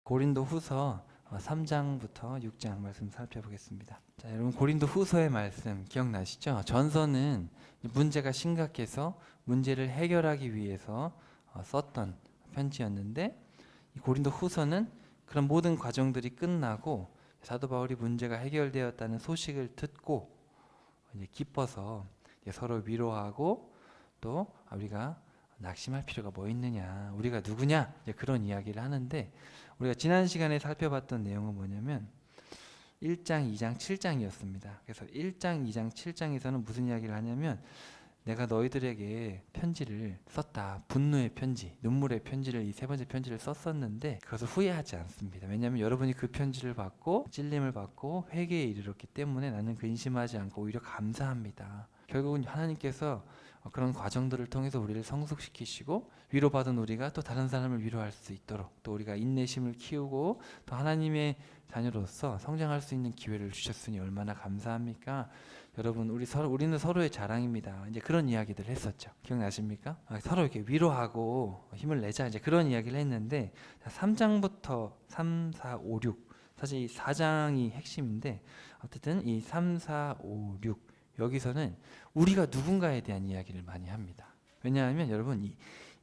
고린도 후서 3장부터 6장 말씀 살펴보겠습니다. 자, 여러분 고린도 후서의 말씀 기억나시죠? 전서는 문제가 심각해서 문제를 해결하기 위해서 썼던 편지였는데, 이 고린도 후서는 그런 모든 과정들이 끝나고 사도 바울이 문제가 해결되었다는 소식을 듣고 이제 기뻐서 이제 서로 위로하고, 또 우리가 낙심할 필요가 뭐 있느냐, 우리가 누구냐, 이제 그런 이야기를 하는데, 우리가 지난 시간에 살펴봤던 내용은 뭐냐면 1장, 2장, 7장이었습니다. 그래서 1장, 2장, 7장에서는 무슨 이야기를 하냐면, 내가 너희들에게 편지를 썼다. 분노의 편지, 눈물의 편지를, 이 세 번째 편지를 썼었는데 그것을 후회하지 않습니다. 왜냐하면 여러분이 그 편지를 받고 찔림을 받고 회개에 이르렀기 때문에 나는 근심하지 않고 오히려 감사합니다. 결국은 하나님께서 그런 과정들을 통해서 우리를 성숙시키시고, 위로받은 우리가 또 다른 사람을 위로할 수 있도록, 또 우리가 인내심을 키우고 또 하나님의 자녀로서 성장할 수 있는 기회를 주셨으니 얼마나 감사합니까? 여러분, 우리는 서로의 자랑입니다. 이제 그런 이야기들을 했었죠. 기억나십니까? 서로 이렇게 위로하고 힘을 내자, 이제 그런 이야기를 했는데, 3장부터 3, 4, 5, 6, 사실 이 4장이 핵심인데, 어쨌든 이 3, 4, 5, 6 여기서는 우리가 누군가에 대한 이야기를 많이 합니다. 왜냐하면 여러분, 이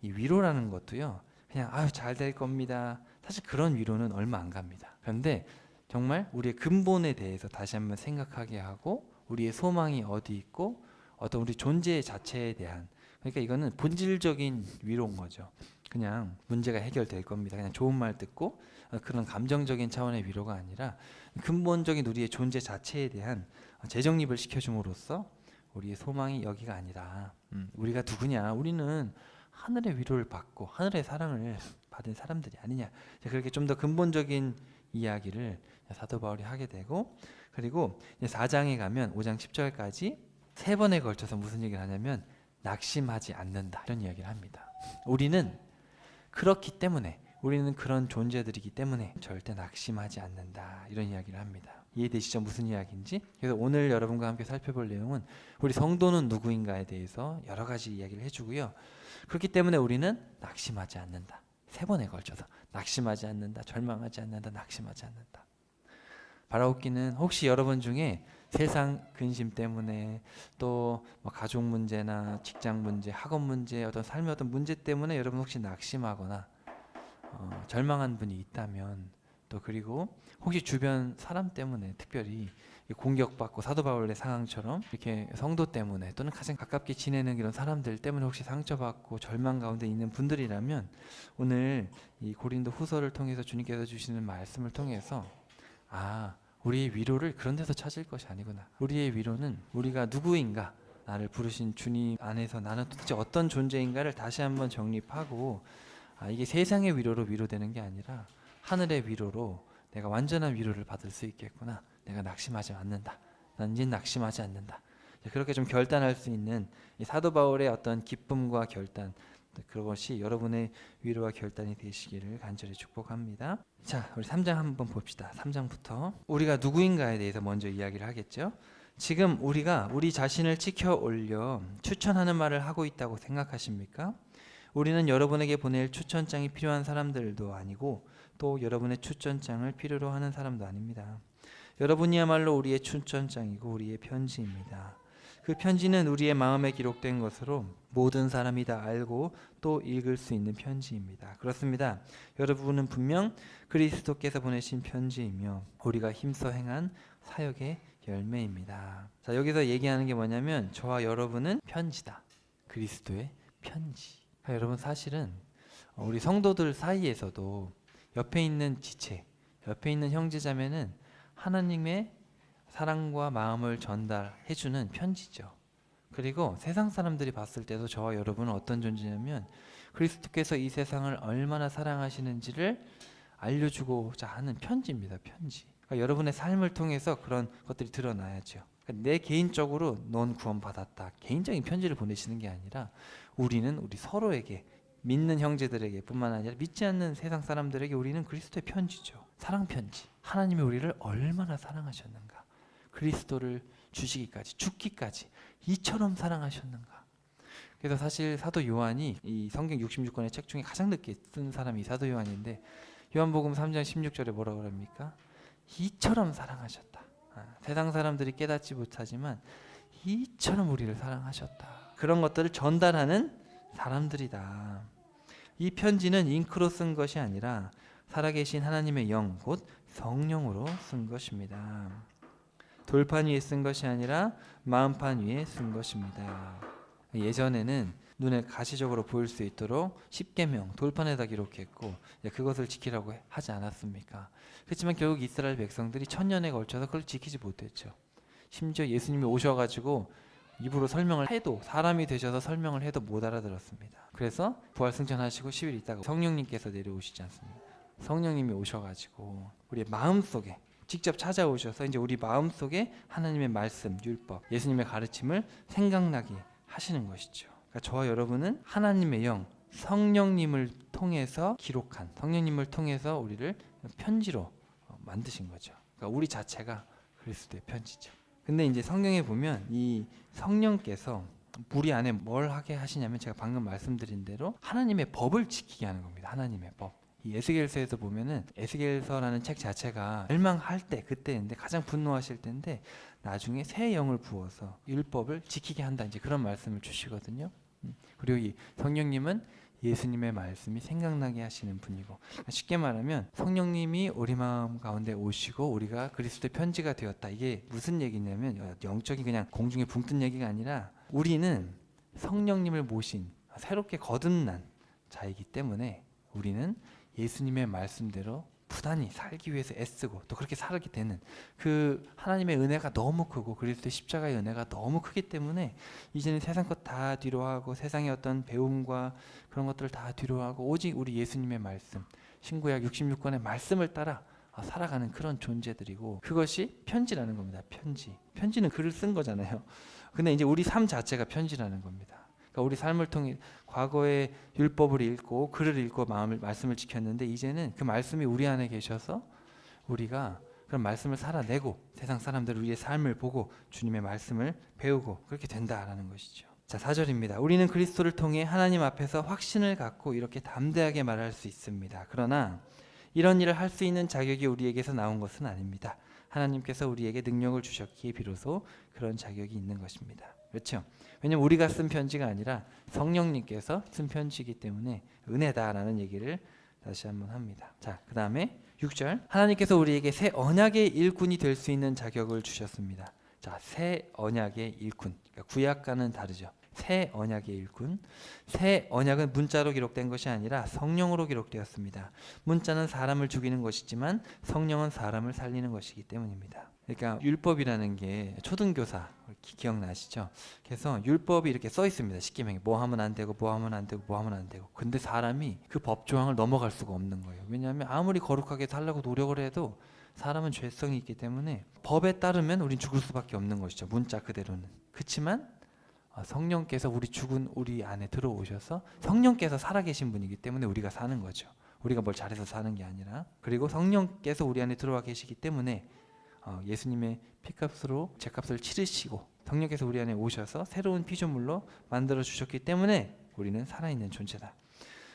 위로라는 것도요, 그냥 잘 될 겁니다, 사실 그런 위로는 얼마 안 갑니다. 그런데 정말 우리의 근본에 대해서 다시 한번 생각하게 하고, 우리의 소망이 어디 있고 어떤 우리 존재 자체에 대한, 그러니까 이거는 본질적인 위로인 거죠. 그냥 문제가 해결될 겁니다, 그냥 좋은 말 듣고 그런 감정적인 차원의 위로가 아니라 근본적인 우리의 존재 자체에 대한 재정립을 시켜줌으로써 우리의 소망이 여기가 아니라 우리가 누구냐, 우리는 하늘의 위로를 받고 하늘의 사랑을 받은 사람들이 아니냐, 그렇게 좀 더 근본적인 이야기를 사도 바울이 하게 되고, 그리고 4장에 가면 5장 10절까지 세 번에 걸쳐서 무슨 얘기를 하냐면 낙심하지 않는다, 이런 이야기를 합니다. 우리는 그렇기 때문에, 우리는 그런 존재들이기 때문에 절대 낙심하지 않는다, 이런 이야기를 합니다. 이해되시죠? 무슨 이야기인지? 그래서 오늘 여러분과 함께 살펴볼 내용은 우리 성도는 누구인가에 대해서 여러 가지 이야기를 해주고요. 그렇기 때문에 우리는 낙심하지 않는다, 세 번에 걸쳐서 낙심하지 않는다, 절망하지 않는다, 낙심하지 않는다. 바라옵기는 혹시 여러분 중에 세상 근심 때문에, 또 가족 문제나 직장 문제, 학업 문제, 어떤 삶의 어떤 문제 때문에 여러분 혹시 낙심하거나 절망한 분이 있다면, 또 그리고 혹시 주변 사람 때문에 특별히 공격받고 사도 바울의 상황처럼 이렇게 성도 때문에 또는 가장 가깝게 지내는 이런 사람들 때문에 혹시 상처받고 절망 가운데 있는 분들이라면, 오늘 이 고린도 후서를 통해서 주님께서 주시는 말씀을 통해서 우리의 위로를 그런 데서 찾을 것이 아니구나, 우리의 위로는 우리가 누구인가, 나를 부르신 주님 안에서 나는 도대체 어떤 존재인가를 다시 한번 정립하고, 이게 세상의 위로로 위로되는 게 아니라 하늘의 위로로 내가 완전한 위로를 받을 수 있겠구나, 내가 낙심하지 않는다, 난 이제 낙심하지 않는다, 그렇게 좀 결단할 수 있는 이 사도 바울의 어떤 기쁨과 결단, 그것이 여러분의 위로와 결단이 되시기를 간절히 축복합니다. 자, 우리 3장 한번 봅시다. 3장부터 우리가 누구인가에 대해서 먼저 이야기를 하겠죠. 지금 우리가 우리 자신을 지켜 올려 추천하는 말을 하고 있다고 생각하십니까? 우리는 여러분에게 보낼 추천장이 필요한 사람들도 아니고, 또 여러분의 추천장을 필요로 하는 사람도 아닙니다. 여러분이야말로 우리의 추천장이고 우리의 편지입니다. 그 편지는 우리의 마음에 기록된 것으로 모든 사람이 다 알고 또 읽을 수 있는 편지입니다. 그렇습니다. 여러분은 분명 그리스도께서 보내신 편지이며 우리가 힘써 행한 사역의 열매입니다. 자, 여기서 얘기하는 게 뭐냐면, 저와 여러분은 편지다. 그리스도의 편지. 여러분, 사실은 우리 성도들 사이에서도 옆에 있는 지체, 옆에 있는 형제자매는 하나님의 사랑과 마음을 전달해주는 편지죠. 그리고 세상 사람들이 봤을 때도 저와 여러분은 어떤 존재냐면, 그리스도께서 이 세상을 얼마나 사랑하시는지를 알려주고자 하는 편지입니다. 편지. 그러니까 여러분의 삶을 통해서 그런 것들이 드러나야죠. 그러니까 내 개인적으로 넌 구원받았다, 개인적인 편지를 보내시는 게 아니라, 우리는 우리 서로에게, 믿는 형제들에게 뿐만 아니라 믿지 않는 세상 사람들에게 우리는 그리스도의 편지죠. 사랑 편지. 하나님이 우리를 얼마나 사랑하셨는가, 그리스도를 주시기까지, 죽기까지 이처럼 사랑하셨는가. 그래서 사실 사도 요한이 이 성경 66권의 책 중에 가장 늦게 쓴 사람이 사도 요한인데, 요한복음 3장 16절에 뭐라고 그럽니까? 이처럼 사랑하셨다. 세상 사람들이 깨닫지 못하지만 이처럼 우리를 사랑하셨다. 그런 것들을 전달하는 사람들이다. 이 편지는 잉크로 쓴 것이 아니라 살아계신 하나님의 영, 곧 성령으로 쓴 것입니다. 돌판 위에 쓴 것이 아니라 마음판 위에 쓴 것입니다. 예전에는 눈에 가시적으로 보일 수 있도록 십계명 돌판에다 기록했고 그것을 지키라고 하지 않았습니까? 그렇지만 결국 이스라엘 백성들이 1000년에 걸쳐서 그걸 지키지 못했죠. 심지어 예수님이 오셔가지고 입으로 설명을 해도, 사람이 되셔서 설명을 해도 못 알아들었습니다. 그래서 부활승천하시고 10일 있다가 성령님께서 내려오시지 않습니까? 성령님이 오셔가지고 우리의 마음속에 직접 찾아오셔서 이제 우리 마음속에 하나님의 말씀, 율법, 예수님의 가르침을 생각나게 하시는 것이죠. 그러니까 저와 여러분은 하나님의 영, 성령님을 통해서 기록한, 성령님을 통해서 우리를 편지로 만드신 거죠. 그러니까 우리 자체가 그리스도의 편지죠. 근데 이제 성경에 보면 이 성령께서 우리 안에 뭘 하게 하시냐면, 제가 방금 말씀드린 대로 하나님의 법을 지키게 하는 겁니다. 하나님의 법. 이 에스겔서에서 보면은, 에스겔서라는 책 자체가 멸망할 때, 그때인데 가장 분노하실 때인데 나중에 새 영을 부어서 율법을 지키게 한다, 이제 그런 말씀을 주시거든요. 그리고 이 성령님은 예수님의 말씀이 생각나게 하시는 분이고, 쉽게 말하면 성령님이 우리 마음 가운데 오시고 우리가 그리스도의 편지가 되었다. 이게 무슨 얘기냐면, 영적인 그냥 공중에 붕 뜬 얘기가 아니라 우리는 성령님을 모신 새롭게 거듭난 자이기 때문에 우리는 예수님의 말씀대로 부단히 살기 위해서 애쓰고 또 그렇게 살게 되는, 그 하나님의 은혜가 너무 크고 그리스도의 십자가의 은혜가 너무 크기 때문에 이제는 세상 것 다 뒤로하고 세상의 어떤 배움과 그런 것들을 다 뒤로하고 오직 우리 예수님의 말씀, 신구약 66권의 말씀을 따라 살아가는 그런 존재들이고, 그것이 편지라는 겁니다. 편지는 글을 쓴 거잖아요. 근데 이제 우리 삶 자체가 편지라는 겁니다. 그러니까 우리 삶을 통해 과거의 율법을 읽고 글을 읽고 말씀을 지켰는데, 이제는 그 말씀이 우리 안에 계셔서 우리가 그런 말씀을 살아내고 세상 사람들 우리의 삶을 보고 주님의 말씀을 배우고 그렇게 된다라는 것이죠. 자, 4절입니다. 우리는 그리스도를 통해 하나님 앞에서 확신을 갖고 이렇게 담대하게 말할 수 있습니다. 그러나 이런 일을 할 수 있는 자격이 우리에게서 나온 것은 아닙니다. 하나님께서 우리에게 능력을 주셨기에 비로소 그런 자격이 있는 것입니다. 그렇죠? 왜냐하면 우리가 쓴 편지가 아니라 성령님께서 쓴 편지이기 때문에 은혜다라는 얘기를 다시 한번 합니다. 자, 그 다음에 6절, 하나님께서 우리에게 새 언약의 일꾼이 될 수 있는 자격을 주셨습니다. 자, 새 언약의 일꾼, 그러니까 구약과는 다르죠. 새 언약의 일꾼. 새 언약은 문자로 기록된 것이 아니라 성령으로 기록되었습니다. 문자는 사람을 죽이는 것이지만 성령은 사람을 살리는 것이기 때문입니다. 그러니까 율법이라는 게 초등교사 기억나시죠? 그래서 율법이 이렇게 써 있습니다. 십계명에 뭐 하면 안 되고 뭐 하면 안 되고 뭐 하면 안 되고. 근데 사람이 그 법 조항을 넘어갈 수가 없는 거예요. 왜냐하면 아무리 거룩하게 살려고 노력을 해도 사람은 죄성이 있기 때문에 법에 따르면 우린 죽을 수밖에 없는 것이죠. 문자 그대로는. 그렇지만 성령께서 죽은 우리 안에 들어오셔서 성령께서 살아계신 분이기 때문에 우리가 사는 거죠. 우리가 뭘 잘해서 사는 게 아니라. 그리고 성령께서 우리 안에 들어와 계시기 때문에 예수님의 피값으로 죄값을 치르시고 성령께서 우리 안에 오셔서 새로운 피조물로 만들어 주셨기 때문에 우리는 살아있는 존재다.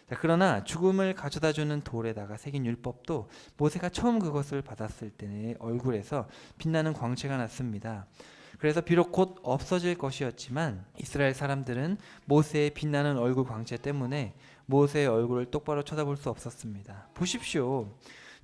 자, 그러나 죽음을 가져다주는 돌에다가 새긴 율법도 모세가 처음 그것을 받았을 때의 얼굴에서 빛나는 광채가 났습니다. 그래서 비록 곧 없어질 것이었지만 이스라엘 사람들은 모세의 빛나는 얼굴 광채 때문에 모세의 얼굴을 똑바로 쳐다볼 수 없었습니다. 보십시오.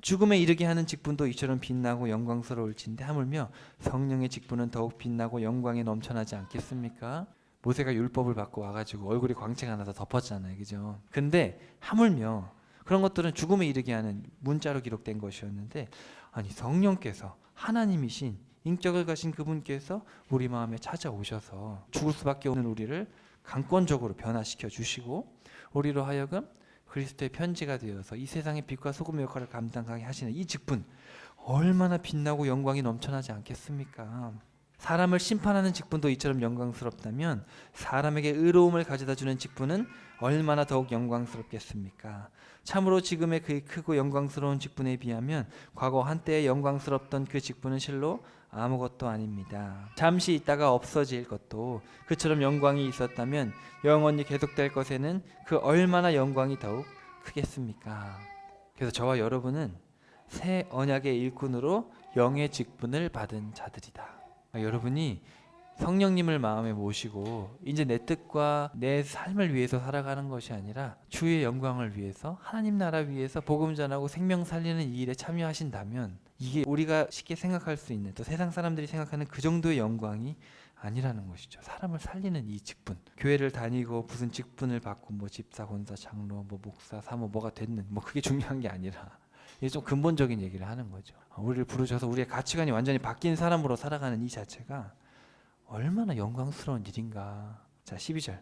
죽음에 이르게 하는 직분도 이처럼 빛나고 영광스러울진데 하물며 성령의 직분은 더욱 빛나고 영광에 넘쳐나지 않겠습니까? 모세가 율법을 받고 와가지고 얼굴이 광채가 나서 덮었잖아요, 그죠? 근데 하물며 그런 것들은 죽음에 이르게 하는 문자로 기록된 것이었는데, 아니 성령께서 하나님이신 인격을 가신 그분께서 우리 마음에 찾아오셔서 죽을 수밖에 없는 우리를 강권적으로 변화시켜 주시고 우리로 하여금 그리스도의 편지가 되어서 이 세상의 빛과 소금의 역할을 감당하게 하시는 이 직분, 얼마나 빛나고 영광이 넘쳐나지 않겠습니까? 사람을 심판하는 직분도 이처럼 영광스럽다면 사람에게 의로움을 가져다주는 직분은 얼마나 더욱 영광스럽겠습니까? 참으로 지금의 그 크고 영광스러운 직분에 비하면 과거 한때에 영광스럽던 그 직분은 실로 아무것도 아닙니다. 잠시 있다가 없어질 것도 그처럼 영광이 있었다면 영원히 계속될 것에는 그 얼마나 영광이 더욱 크겠습니까? 그래서 저와 여러분은 새 언약의 일꾼으로 영의 직분을 받은 자들이다. 여러분이 성령님을 마음에 모시고 이제 내 뜻과 내 삶을 위해서 살아가는 것이 아니라 주의 영광을 위해서, 하나님 나라 위해서 복음 전하고 생명 살리는 이 일에 참여하신다면 이게 우리가 쉽게 생각할 수 있는, 또 세상 사람들이 생각하는 그 정도의 영광이 아니라는 것이죠. 사람을 살리는 이 직분, 교회를 다니고 무슨 직분을 받고 뭐 집사, 권사, 장로, 뭐 목사, 사모 뭐가 됐는 뭐 그게 중요한 게 아니라 이게 좀 근본적인 얘기를 하는 거죠. 우리를 부르셔서 우리의 가치관이 완전히 바뀐 사람으로 살아가는 이 자체가 얼마나 영광스러운 일인가. 자, 12절.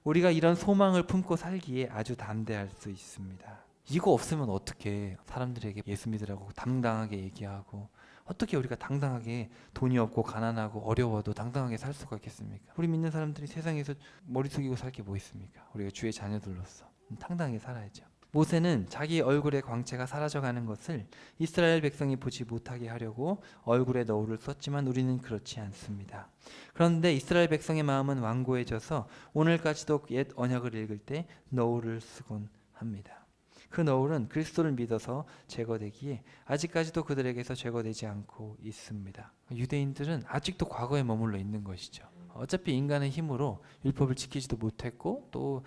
우리가 이런 소망을 품고 살기에 아주 담대할 수 있습니다. 이거 없으면 어떻게 사람들에게 예수 믿으라고 당당하게 얘기하고, 어떻게 우리가 당당하게 돈이 없고 가난하고 어려워도 당당하게 살 수가 있겠습니까? 우리 믿는 사람들이 세상에서 머리 숙이고 살 게 뭐 있습니까? 우리가 주의 자녀들로서 당당하게 살아야죠. 모세는 자기 얼굴의 광채가 사라져가는 것을 이스라엘 백성이 보지 못하게 하려고 얼굴에 너울을 썼지만 우리는 그렇지 않습니다. 그런데 이스라엘 백성의 마음은 완고해져서 오늘까지도 옛 언약을 읽을 때 너울을 쓰곤 합니다. 그 너울은 그리스도를 믿어서 제거되기에 아직까지도 그들에게서 제거되지 않고 있습니다. 유대인들은 아직도 과거에 머물러 있는 것이죠. 어차피 인간의 힘으로 율법을 지키지도 못했고 또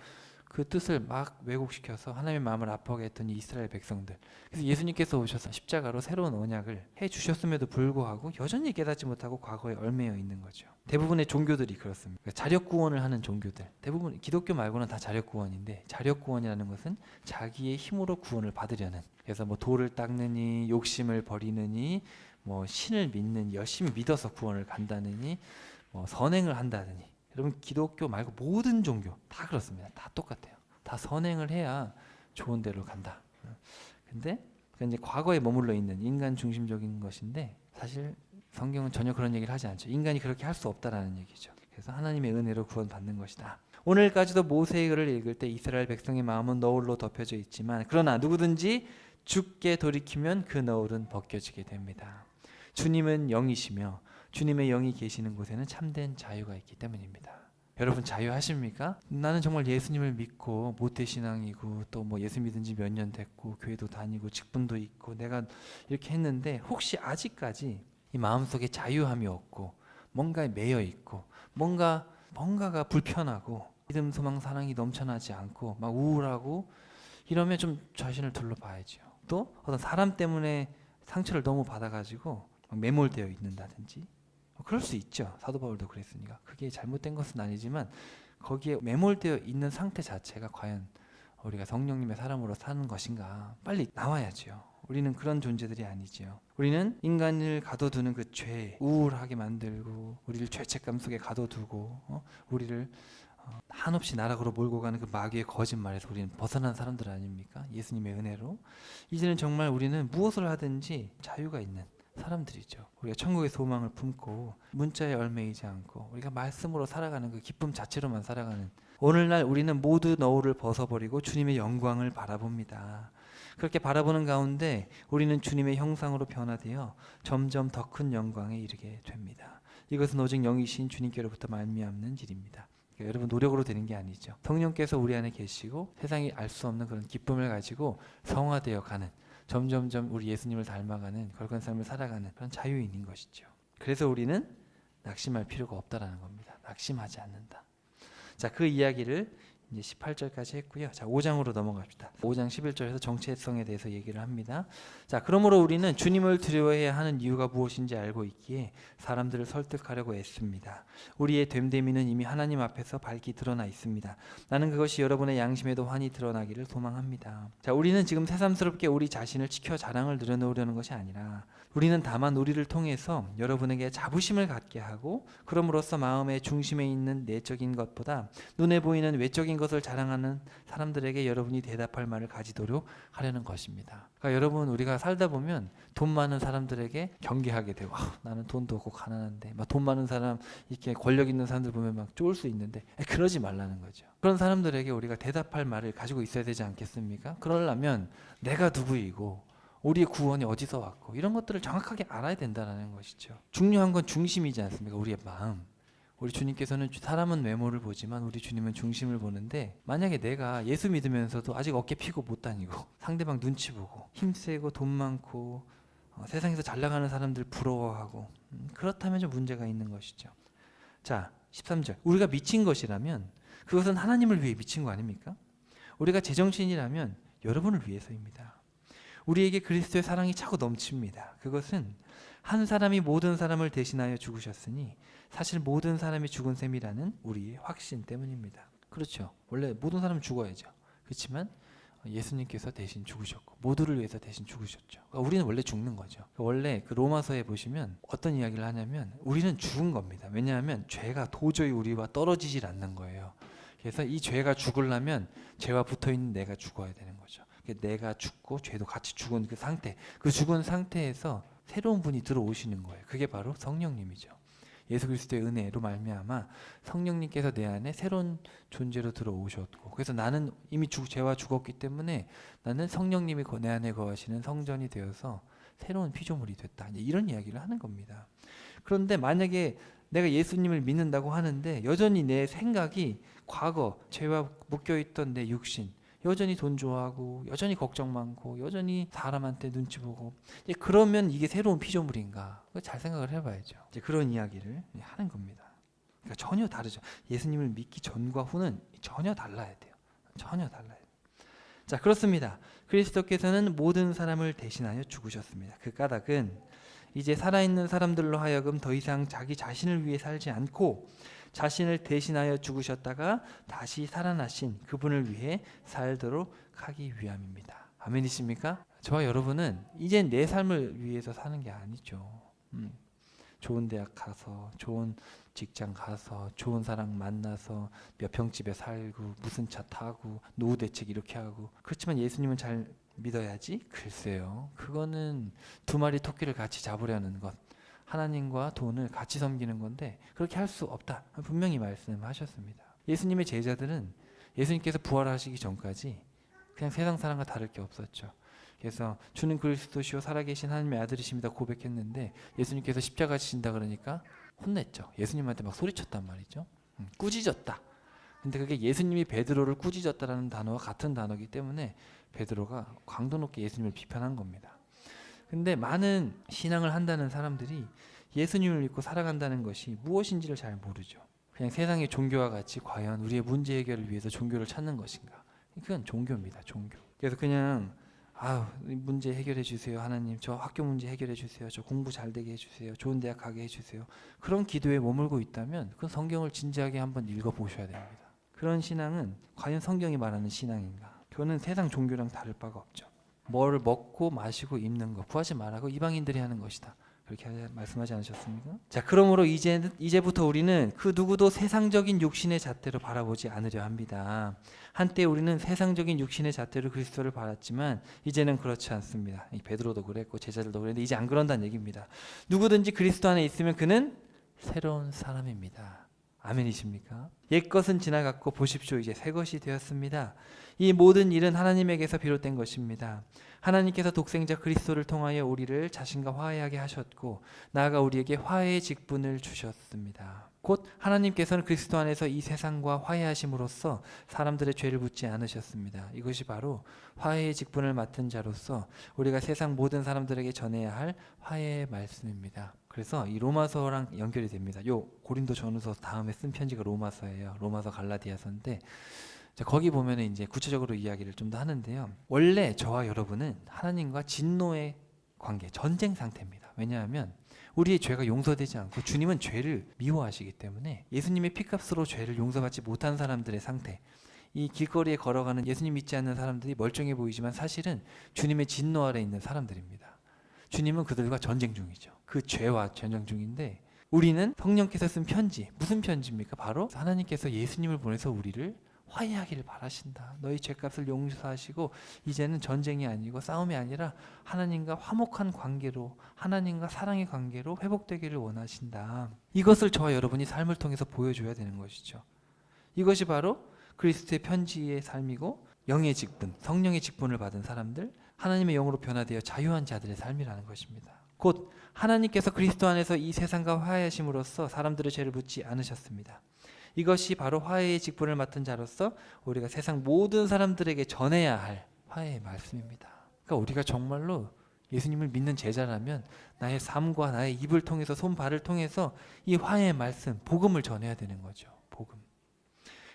그 뜻을 막 왜곡시켜서 하나님의 마음을 아파하게 했던 이 이스라엘 백성들. 그래서 예수님께서 오셔서 십자가로 새로운 언약을 해주셨음에도 불구하고 여전히 깨닫지 못하고 과거에 얽매여 있는 거죠. 대부분의 종교들이 그렇습니다. 자력구원을 하는 종교들, 대부분 기독교 말고는 다 자력구원인데, 자력구원이라는 것은 자기의 힘으로 구원을 받으려는, 그래서 뭐 돌을 닦느니 욕심을 버리느니 뭐 신을 믿느니 열심히 믿어서 구원을 간다느니 뭐 선행을 한다느니, 여러분 기독교 말고 모든 종교 다 그렇습니다. 다 똑같아요. 다 선행을 해야 좋은 데로 간다. 근데 이제 과거에 머물러 있는 인간 중심적인 것인데, 사실 성경은 전혀 그런 얘기를 하지 않죠. 인간이 그렇게 할 수 없다라는 얘기죠. 그래서 하나님의 은혜로 구원받는 것이다. 오늘까지도 모세의 글을 읽을 때 이스라엘 백성의 마음은 너울로 덮여져 있지만, 그러나 누구든지 주께 돌이키면 그 너울은 벗겨지게 됩니다. 주님은 영이시며 주님의 영이 계시는 곳에는 참된 자유가 있기 때문입니다. 여러분 자유하십니까? 나는 정말 예수님을 믿고 모태신앙이고 또 뭐 예수 믿은 지 몇 년 됐고 교회도 다니고 직분도 있고 내가 이렇게 했는데, 혹시 아직까지 이 마음속에 자유함이 없고 뭔가에 매여 있고 뭔가가 불편하고 믿음, 소망, 사랑이 넘쳐나지 않고 막 우울하고 이러면 좀 자신을 둘러봐야죠. 또 어떤 사람 때문에 상처를 너무 받아가지고 매몰되어 있는다든지, 그럴 수 있죠. 사도 바울도 그랬으니까. 그게 잘못된 것은 아니지만 거기에 매몰되어 있는 상태 자체가 과연 우리가 성령님의 사람으로 사는 것인가, 빨리 나와야죠. 우리는 그런 존재들이 아니죠. 우리는 인간을 가둬두는 그 죄, 우울하게 만들고 우리를 죄책감 속에 가둬두고 우리를 한없이 나락으로 몰고 가는 그 마귀의 거짓말에서 우리는 벗어난 사람들 아닙니까? 예수님의 은혜로 이제는 정말 우리는 무엇을 하든지 자유가 있는 사람들이죠. 우리가 천국의 소망을 품고 문자에 얽매이지 않고 우리가 말씀으로 살아가는 그 기쁨 자체로만 살아가는, 오늘날 우리는 모두 너울을 벗어버리고 주님의 영광을 바라봅니다. 그렇게 바라보는 가운데 우리는 주님의 형상으로 변화되어 점점 더 큰 영광에 이르게 됩니다. 이것은 오직 영이신 주님께로부터 말미암는 일입니다. 그러니까 여러분 노력으로 되는 게 아니죠. 성령께서 우리 안에 계시고 세상이 알 수 없는 그런 기쁨을 가지고 성화되어 가는, 점점점 우리 예수님을 닮아가는 걸건 삶을 살아가는 그런 자유인인 것이죠. 그래서 우리는 낙심할 필요가 없다라는 겁니다. 낙심하지 않는다. 자, 그 이야기를 이제 18절까지 했고요. 자, 5장으로 넘어갑시다. 5장 11절에서 정체성에 대해서 얘기를 합니다. 자, 그러므로 우리는 주님을 두려워해야 하는 이유가 무엇인지 알고 있기에 사람들을 설득하려고 애씁니다. 우리의 됨됨이는 이미 하나님 앞에서 밝히 드러나 있습니다. 나는 그것이 여러분의 양심에도 환히 드러나기를 소망합니다. 자, 우리는 지금 새삼스럽게 우리 자신을 지켜 자랑을 늘어놓으려는 것이 아니라, 우리는 다만 우리를 통해서 여러분에게 자부심을 갖게 하고, 그럼으로써 마음의 중심에 있는 내적인 것보다 눈에 보이는 외적인 것을 자랑하는 사람들에게 여러분이 대답할 말을 가지도록 하려는 것입니다. 그러니까 여러분, 우리가 살다 보면 돈 많은 사람들에게 경계하게 되고, 나는 돈도 없고 가난한데, 막 돈 많은 사람, 이렇게 권력 있는 사람들 보면 막 쫄 수 있는데, 그러지 말라는 거죠. 그런 사람들에게 우리가 대답할 말을 가지고 있어야 되지 않겠습니까? 그러려면 내가 누구이고 우리의 구원이 어디서 왔고 이런 것들을 정확하게 알아야 된다는 것이죠. 중요한 건 중심이지 않습니까? 우리의 마음, 우리 주님께서는 사람은 외모를 보지만 우리 주님은 중심을 보는데, 만약에 내가 예수 믿으면서도 아직 어깨 피고 못 다니고 상대방 눈치 보고 힘세고 돈 많고 세상에서 잘 나가는 사람들 부러워하고 그렇다면 좀 문제가 있는 것이죠. 자, 13절. 우리가 미친 것이라면 그것은 하나님을 위해 미친 거 아닙니까? 우리가 제정신이라면 여러분을 위해서입니다. 우리에게 그리스도의 사랑이 차고 넘칩니다. 그것은 한 사람이 모든 사람을 대신하여 죽으셨으니 사실 모든 사람이 죽은 셈이라는 우리의 확신 때문입니다. 그렇죠. 원래 모든 사람은 죽어야죠. 그렇지만 예수님께서 대신 죽으셨고 모두를 위해서 대신 죽으셨죠. 그러니까 우리는 원래 죽는 거죠. 원래 그 로마서에 보시면 어떤 이야기를 하냐면 우리는 죽은 겁니다. 왜냐하면 죄가 도저히 우리와 떨어지질 않는 거예요. 그래서 이 죄가 죽으려면 죄와 붙어있는 내가 죽어야 되는 거죠. 내가 죽고 죄도 같이 죽은 그 상태, 그 죽은 상태에서 새로운 분이 들어오시는 거예요. 그게 바로 성령님이죠. 예수 그리스도의 은혜로 말미암아 성령님께서 내 안에 새로운 존재로 들어오셨고, 그래서 나는 이미 죄와 죽었기 때문에 나는 성령님이 내 안에 거하시는 성전이 되어서 새로운 피조물이 됐다. 이런 이야기를 하는 겁니다. 그런데 만약에 내가 예수님을 믿는다고 하는데 여전히 내 생각이 과거 죄와 묶여있던 내 육신, 여전히 돈 좋아하고 여전히 걱정 많고 여전히 사람한테 눈치 보고, 그러면 이게 새로운 피조물인가? 잘 생각을 해봐야죠. 이제 그런 이야기를 하는 겁니다. 그러니까 전혀 다르죠. 예수님을 믿기 전과 후는 전혀 달라야 돼요. 전혀 달라요. 자, 그렇습니다. 그리스도께서는 모든 사람을 대신하여 죽으셨습니다. 그 까닭은 이제 살아있는 사람들로 하여금 더 이상 자기 자신을 위해 살지 않고 자신을 대신하여 죽으셨다가 다시 살아나신 그분을 위해 살도록 하기 위함입니다. 아멘이십니까? 저와 여러분은 이제 내 삶을 위해서 사는 게 아니죠. 좋은 대학 가서, 좋은 직장 가서, 좋은 사람 만나서, 몇 평집에 살고, 무슨 차 타고, 노후 대책 이렇게 하고. 그렇지만 예수님은 잘 믿어야지? 글쎄요. 그거는 두 마리 토끼를 같이 잡으려는 것, 하나님과 돈을 같이 섬기는 건데 그렇게 할 수 없다. 분명히 말씀하셨습니다. 예수님의 제자들은 예수님께서 부활하시기 전까지 그냥 세상 사람과 다를 게 없었죠. 그래서 주는 그리스도시요 살아계신 하나님의 아들이십니다 고백했는데 예수님께서 십자가 지신다 그러니까 혼냈죠. 예수님한테 막 소리쳤단 말이죠. 꾸짖었다. 근데 그게 예수님이 베드로를 꾸짖었다라는 단어와 같은 단어이기 때문에 베드로가 강도 높게 예수님을 비판한 겁니다. 근데 많은 신앙을 한다는 사람들이 예수님을 믿고 살아간다는 것이 무엇인지를 잘 모르죠. 그냥 세상의 종교와 같이 과연 우리의 문제 해결을 위해서 종교를 찾는 것인가? 그건 종교입니다. 종교. 그래서 그냥 문제 해결해 주세요 하나님, 저 학교 문제 해결해 주세요, 저 공부 잘 되게 해주세요, 좋은 대학 가게 해주세요, 그런 기도에 머물고 있다면 그 성경을 진지하게 한번 읽어보셔야 됩니다. 그런 신앙은 과연 성경이 말하는 신앙인가? 그거는 세상 종교랑 다를 바가 없죠. 뭘 먹고 마시고 입는 거 구하지 말라고 이방인들이 하는 것이다. 그렇게 말씀하지 않으셨습니까? 자, 그러므로 이제부터 우리는 그 누구도 세상적인 육신의 잣대로 바라보지 않으려 합니다. 한때 우리는 세상적인 육신의 잣대로 그리스도를 바랐지만 이제는 그렇지 않습니다. 이 베드로도 그랬고 제자들도 그랬는데 이제 안 그런다는 얘기입니다. 누구든지 그리스도 안에 있으면 그는 새로운 사람입니다. 아멘이십니까? 옛것은 지나갔고 보십시오 이제 새것이 되었습니다. 이 모든 일은 하나님에게서 비롯된 것입니다. 하나님께서 독생자 그리스도를 통하여 우리를 자신과 화해하게 하셨고 나아가 우리에게 화해의 직분을 주셨습니다. 곧 하나님께서는 그리스도 안에서 이 세상과 화해하심으로써 사람들의 죄를 묻지 않으셨습니다. 이것이 바로 화해의 직분을 맡은 자로서 우리가 세상 모든 사람들에게 전해야 할 화해의 말씀입니다. 그래서 이 로마서랑 연결이 됩니다. 요 고린도 전후서 다음에 쓴 편지가 로마서예요. 로마서 갈라디아서인데 거기 보면은 이제 구체적으로 이야기를 좀 더 하는데요. 원래 저와 여러분은 하나님과 진노의 관계, 전쟁 상태입니다. 왜냐하면 우리의 죄가 용서되지 않고 주님은 죄를 미워하시기 때문에 예수님의 피값으로 죄를 용서받지 못한 사람들의 상태, 이 길거리에 걸어가는 예수님 믿지 않는 사람들이 멀쩡해 보이지만 사실은 주님의 진노 아래 있는 사람들입니다. 주님은 그들과 전쟁 중이죠. 그 죄와 전쟁 중인데 우리는 성령께서 쓴 편지, 무슨 편지입니까? 바로 하나님께서 예수님을 보내서 우리를 화해하기를 바라신다. 너희 죄값을 용서하시고 이제는 전쟁이 아니고 싸움이 아니라 하나님과 화목한 관계로, 하나님과 사랑의 관계로 회복되기를 원하신다. 이것을 저와 여러분이 삶을 통해서 보여줘야 되는 것이죠. 이것이 바로 그리스도의 편지의 삶이고 영의 직분, 성령의 직분을 받은 사람들, 하나님의 영으로 변화되어 자유한 자들의 삶이라는 것입니다. 곧 하나님께서 그리스도 안에서 이 세상과 화해하심으로써 사람들의 죄를 묻지 않으셨습니다. 이것이 바로 화해의 직분을 맡은 자로서 우리가 세상 모든 사람들에게 전해야 할 화해의 말씀입니다. 그러니까 우리가 정말로 예수님을 믿는 제자라면 나의 삶과 나의 입을 통해서 손발을 통해서 이 화해의 말씀, 복음을 전해야 되는 거죠. 복음.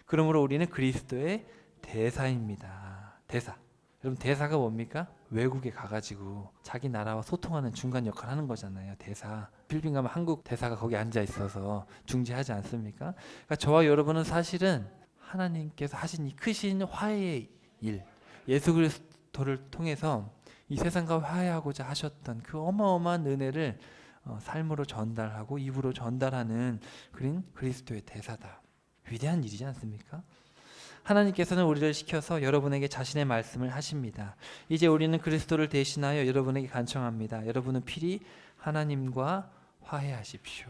그러므로 우리는 그리스도의 대사입니다. 대사. 여러분 대사가 뭡니까? 외국에 가가지고 자기 나라와 소통하는 중간 역할을 하는 거잖아요. 대사. 필리핀 가면 한국 대사가 거기 앉아 있어서 중재하지 않습니까? 그러니까 저와 여러분은 사실은 하나님께서 하신 이 크신 화해의 일, 예수 그리스도를 통해서 이 세상과 화해하고자 하셨던 그 어마어마한 은혜를 삶으로 전달하고 입으로 전달하는 그린 그리스도의 대사다. 위대한 일이지 않습니까? 하나님께서는 우리를 시켜서 여러분에게 자신의 말씀을 하십니다. 이제 우리는 그리스도를 대신하여 여러분에게 간청합니다. 여러분은 필히 하나님과 화해하십시오.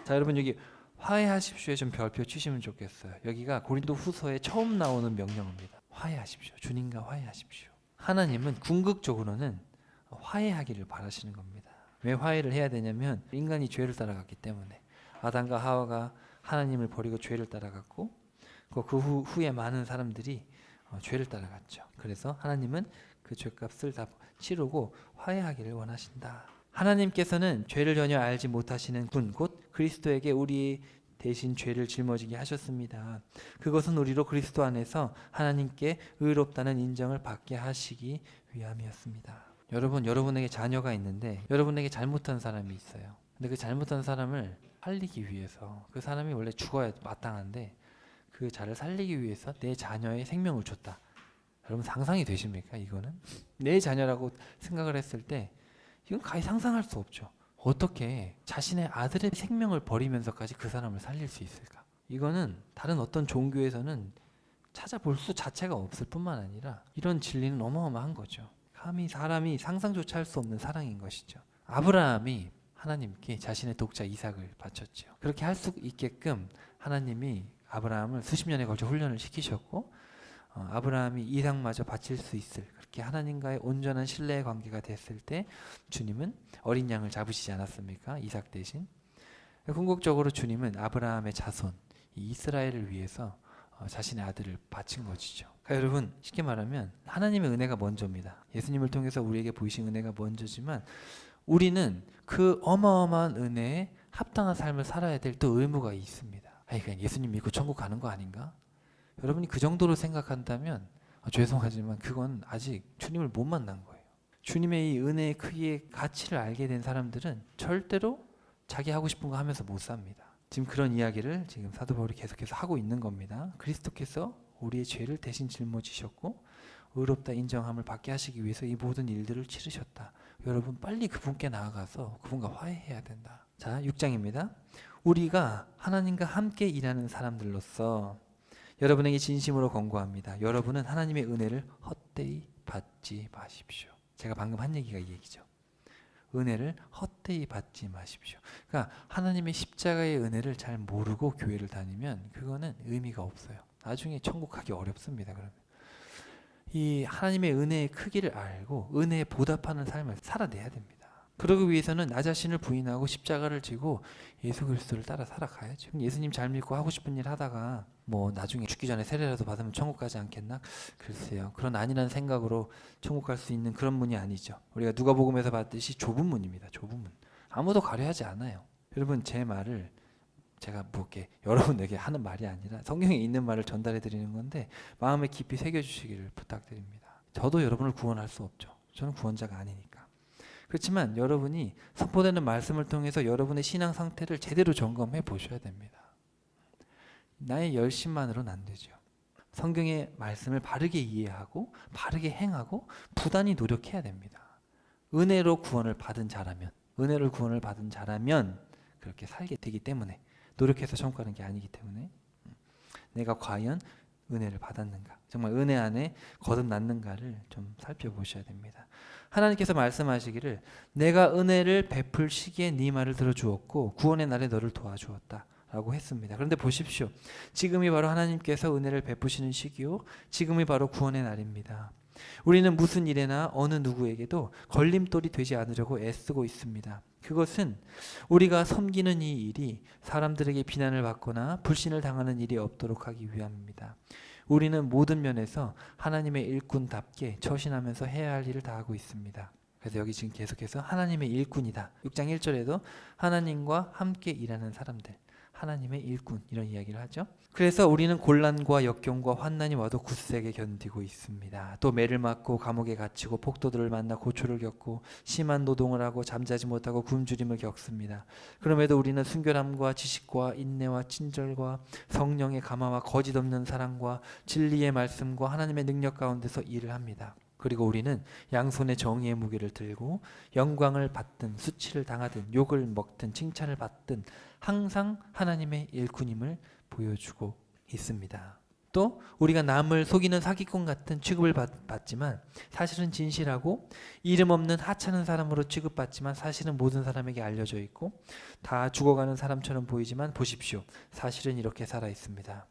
자, 여러분 여기 화해하십시오에 좀 별표 치시면 좋겠어요. 여기가 고린도 후서에 처음 나오는 명령입니다. 화해하십시오. 주님과 화해하십시오. 하나님은 궁극적으로는 화해하기를 바라시는 겁니다. 왜 화해를 해야 되냐면 인간이 죄를 따라갔기 때문에 아담과 하와가 하나님을 버리고 죄를 따라갔고 그 후에 많은 사람들이 죄를 따라갔죠. 그래서 하나님은 그 죄값을 다 치르고 화해하기를 원하신다. 하나님께서는 죄를 전혀 알지 못하시는 분 곧 그리스도에게 우리 대신 죄를 짊어지게 하셨습니다. 그것은 우리로 그리스도 안에서 하나님께 의롭다는 인정을 받게 하시기 위함이었습니다. 여러분, 여러분에게 자녀가 있는데 여러분에게 잘못한 사람이 있어요. 근데 그 잘못한 사람을 살리기 위해서 그 사람이 원래 죽어야 마땅한데 그 자를 살리기 위해서 내 자녀의 생명을 줬다. 여러분 상상이 되십니까? 이거는 내 자녀라고 생각을 했을 때 이건 가히 상상할 수 없죠. 어떻게 자신의 아들의 생명을 버리면서까지 그 사람을 살릴 수 있을까? 이거는 다른 어떤 종교에서는 찾아볼 수 자체가 없을 뿐만 아니라 이런 진리는 어마어마한 거죠. 감히 사람이 상상조차 할 수 없는 사랑인 것이죠. 아브라함이 하나님께 자신의 독자 이삭을 바쳤죠. 그렇게 할 수 있게끔 하나님이 아브라함을 수십 년에 걸쳐 훈련을 시키셨고 아브라함이 이삭마저 바칠 수 있을 그렇게 하나님과의 온전한 신뢰의 관계가 됐을 때 주님은 어린 양을 잡으시지 않았습니까? 이삭 대신. 궁극적으로 주님은 아브라함의 자손 이스라엘을 위해서 자신의 아들을 바친 것이죠. 그러니까 여러분 쉽게 말하면 하나님의 은혜가 먼저입니다. 예수님을 통해서 우리에게 보이신 은혜가 먼저지만 우리는 그 어마어마한 은혜에 합당한 삶을 살아야 될 또 의무가 있습니다. 아니 그냥 예수님 믿고 천국 가는 거 아닌가? 여러분이 그 정도로 생각한다면 죄송하지만 그건 아직 주님을 못 만난 거예요. 주님의 이 은혜의 크기의 가치를 알게 된 사람들은 절대로 자기 하고 싶은 거 하면서 못 삽니다. 지금 그런 이야기를 지금 사도 바울이 계속해서 하고 있는 겁니다. 그리스도께서 우리의 죄를 대신 짊어지셨고 의롭다 인정함을 받게 하시기 위해서 이 모든 일들을 치르셨다. 여러분 빨리 그분께 나아가서 그분과 화해해야 된다. 자 6장입니다. 우리가 하나님과 함께 일하는 사람들로서 여러분에게 진심으로 권고합니다. 여러분은 하나님의 은혜를 헛되이 받지 마십시오. 제가 방금 한 얘기가 이 얘기죠. 은혜를 헛되이 받지 마십시오. 그러니까 하나님의 십자가의 은혜를 잘 모르고 교회를 다니면 그거는 의미가 없어요. 나중에 천국 가기 어렵습니다. 그러면 이 하나님의 은혜의 크기를 알고 은혜에 보답하는 삶을 살아내야 됩니다. 그러기 위해서는 나 자신을 부인하고 십자가를 지고 예수 그리스도를 따라 살아가야죠. 예수님 잘 믿고 하고 싶은 일 하다가 뭐 나중에 죽기 전에 세례라도 받으면 천국 가지 않겠나? 글쎄요. 그런 아니라는 생각으로 천국 갈 수 있는 그런 문이 아니죠. 우리가 누가복음에서 봤듯이 좁은 문입니다. 좁은 문. 아무도 가려하지 않아요. 여러분 제 말을 제가 뭐 이렇게 여러분에게 하는 말이 아니라 성경에 있는 말을 전달해 드리는 건데 마음에 깊이 새겨 주시기를 부탁드립니다. 저도 여러분을 구원할 수 없죠. 저는 구원자가 아니니까. 그렇지만 여러분이 선포되는 말씀을 통해서 여러분의 신앙 상태를 제대로 점검해 보셔야 됩니다. 나의 열심만으로는 안 되죠. 성경의 말씀을 바르게 이해하고 바르게 행하고 부단히 노력해야 됩니다. 은혜로 구원을 받은 자라면 은혜로 구원을 받은 자라면 그렇게 살게 되기 때문에 노력해서 천국 가는 게 아니기 때문에 내가 과연 은혜를 받았는가 정말 은혜 안에 거듭났는가를 좀 살펴보셔야 됩니다. 하나님께서 말씀하시기를 내가 은혜를 베풀 시기에 네 말을 들어주었고 구원의 날에 너를 도와주었다 라고 했습니다. 그런데 보십시오. 지금이 바로 하나님께서 은혜를 베푸시는 시기요 지금이 바로 구원의 날입니다. 우리는 무슨 일에나 어느 누구에게도 걸림돌이 되지 않으려고 애쓰고 있습니다. 그것은 우리가 섬기는 이 일이 사람들에게 비난을 받거나 불신을 당하는 일이 없도록 하기 위함입니다. 우리는 모든 면에서 하나님의 일꾼답게 처신하면서 해야 할 일을 다하고 있습니다. 그래서 여기 지금 계속해서 하나님의 일꾼이다. 6장 1절에도 하나님과 함께 일하는 사람들, 하나님의 일꾼 이런 이야기를 하죠. 그래서 우리는 곤란과 역경과 환난이 와도 굳세게 견디고 있습니다. 또 매를 맞고 감옥에 갇히고 폭도들을 만나 고초를 겪고 심한 노동을 하고 잠자지 못하고 굶주림을 겪습니다. 그럼에도 우리는 순결함과 지식과 인내와 친절과 성령의 감화와 거짓 없는 사랑과 진리의 말씀과 하나님의 능력 가운데서 일을 합니다. 그리고 우리는 양손에 정의의 무게를 들고 영광을 받든 수치를 당하든 욕을 먹든 칭찬을 받든 항상 하나님의 일꾼임을 보여주고 있습니다. 또 우리가 남을 속이는 사기꾼 같은 취급을 받지만 사실은 진실하고 이름 없는 하찮은 사람으로 취급받지만 사실은 모든 사람에게 알려져 있고 다 죽어가는 사람처럼 보이지만 보십시오. 사실은 이렇게 살아 있습니다.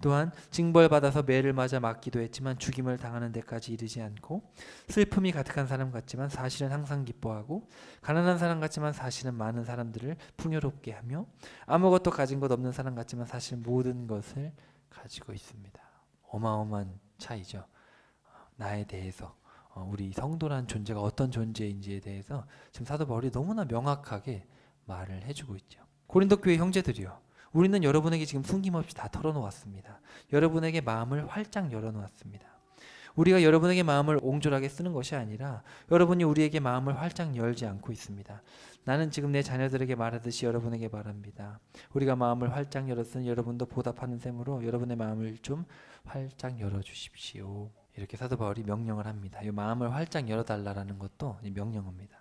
또한 징벌받아서 매를 맞아 맞기도 했지만 죽임을 당하는 데까지 이르지 않고 슬픔이 가득한 사람 같지만 사실은 항상 기뻐하고 가난한 사람 같지만 사실은 많은 사람들을 풍요롭게 하며 아무것도 가진 것 없는 사람 같지만 사실 모든 것을 가지고 있습니다. 어마어마한 차이죠. 나에 대해서 우리 성도라는 존재가 어떤 존재인지에 대해서 지금 사도 바울이 너무나 명확하게 말을 해주고 있죠. 고린도 교회 형제들이요, 우리는 여러분에게 지금 숨김없이 다 털어놓았습니다. 여러분에게 마음을 활짝 열어놓았습니다. 우리가 여러분에게 마음을 옹졸하게 쓰는 것이 아니라 여러분이 우리에게 마음을 활짝 열지 않고 있습니다. 나는 지금 내 자녀들에게 말하듯이 여러분에게 말합니다. 우리가 마음을 활짝 열었으니 여러분도 보답하는 셈으로 여러분의 마음을 좀 활짝 열어주십시오. 이렇게 사도 바울이 명령을 합니다. 이 마음을 활짝 열어달라는 것도 명령어입니다.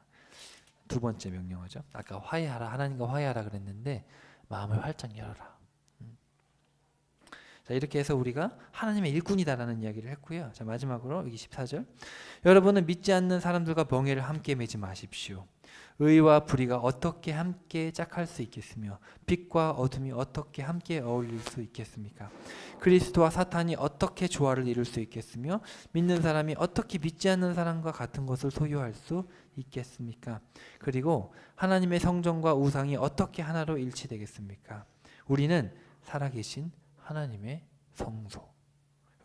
두 번째 명령어죠. 아까 화해하라, 하나님과 화해하라 그랬는데 마음을 활짝 열어라. 자, 이렇게 해서 우리가 하나님의 일꾼이다라는 이야기를 했고요. 자, 마지막으로 여기 14절. 여러분은 믿지 않는 사람들과 멍에를 함께 매지 마십시오. 의와 불의가 어떻게 함께 짝할 수 있겠으며 빛과 어둠이 어떻게 함께 어울릴 수 있겠습니까? 그리스도와 사탄이 어떻게 조화를 이룰 수 있겠으며 믿는 사람이 어떻게 믿지 않는 사람과 같은 것을 소유할 수 있겠습니까? 그리고 하나님의 성전과 우상이 어떻게 하나로 일치되겠습니까? 우리는 살아계신 하나님의 성소.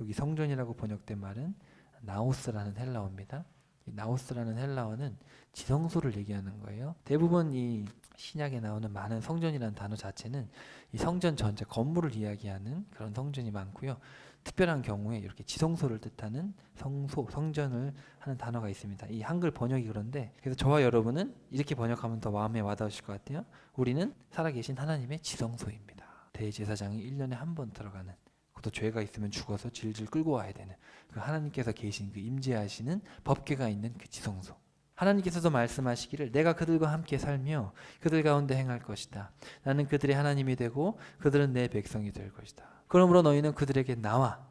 여기 성전이라고 번역된 말은 나오스라는 헬라어입니다. 이 나오스라는 헬라어는 지성소를 얘기하는 거예요. 대부분 이 신약에 나오는 많은 성전이라는 단어 자체는 이 성전 전체 건물을 이야기하는 그런 성전이 많고요. 특별한 경우에 이렇게 지성소를 뜻하는 성소, 성전을 하는 단어가 있습니다. 이 한글 번역이 그런데, 그래서 저와 여러분은 이렇게 번역하면 더 마음에 와닿으실 것 같아요. 우리는 살아계신 하나님의 지성소입니다. 대제사장이 1년에 한 번 들어가는, 그것도 죄가 있으면 죽어서 질질 끌고 와야 되는 그 하나님께서 계신 그 임재하시는 법궤가 있는 그 지성소. 하나님께서도 말씀하시기를 내가 그들과 함께 살며 그들 가운데 행할 것이다. 나는 그들의 하나님이 되고 그들은 내 백성이 될 것이다. 그러므로 너희는 그들에게 나와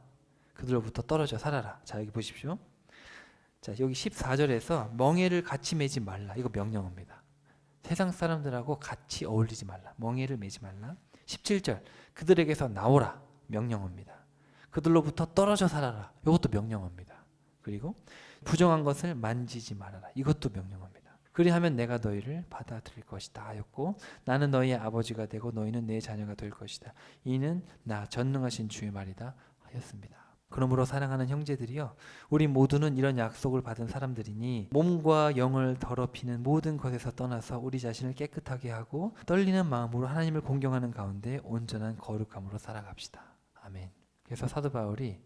그들로부터 떨어져 살아라. 자, 여기 보십시오. 자, 여기 14절에서 멍에를 같이 매지 말라. 이거 명령입니다. 세상 사람들하고 같이 어울리지 말라. 멍에를 매지 말라. 17절 그들에게서 나오라. 명령입니다. 그들로부터 떨어져 살아라. 이것도 명령입니다. 그리고 부정한 것을 만지지 말아라. 이것도 명령입니다. 그리하면 내가 너희를 받아들일 것이다 하였고 나는 너희의 아버지가 되고 너희는 내 자녀가 될 것이다. 이는 나 전능하신 주의 말이다 하였습니다. 그러므로 사랑하는 형제들이여, 우리 모두는 이런 약속을 받은 사람들이니 몸과 영을 더럽히는 모든 것에서 떠나서 우리 자신을 깨끗하게 하고 떨리는 마음으로 하나님을 공경하는 가운데 온전한 거룩함으로 살아갑시다. 아멘. 그래서 사도 바울이